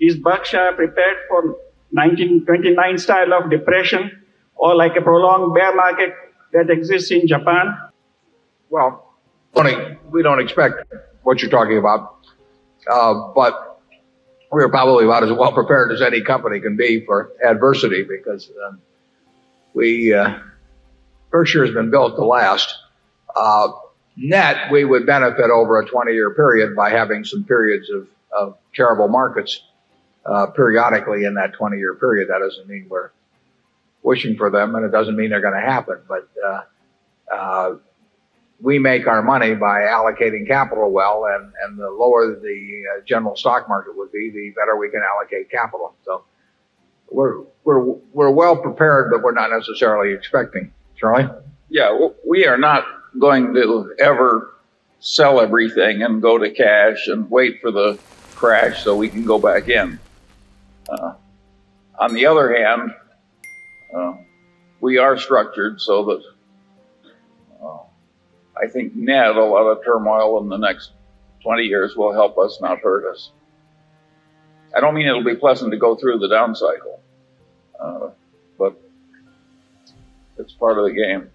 Is Berkshire prepared for 1929 style of depression or like a prolonged bear market that exists in Japan? Well, we don't expect what you're talking about, but we're probably about as well prepared as any company can be for adversity because Berkshire has been built to last. Net, we would benefit over a 20-year period by having some periods of terrible markets periodically in that 20-year period. That doesn't mean we're wishing for them, and it doesn't mean they're going to happen. But we make our money by allocating capital well, and the lower the general stock market would be, the better we can allocate capital. So we're well prepared, but we're not necessarily expecting. Charlie? Yeah, we are not going to ever sell everything and go to cash and wait for the crash so we can go back in. On the other hand, we are structured so that I think net a lot of turmoil in the next 20 years will help us, not hurt us. I don't mean it'll be pleasant to go through the down cycle, but it's part of the game.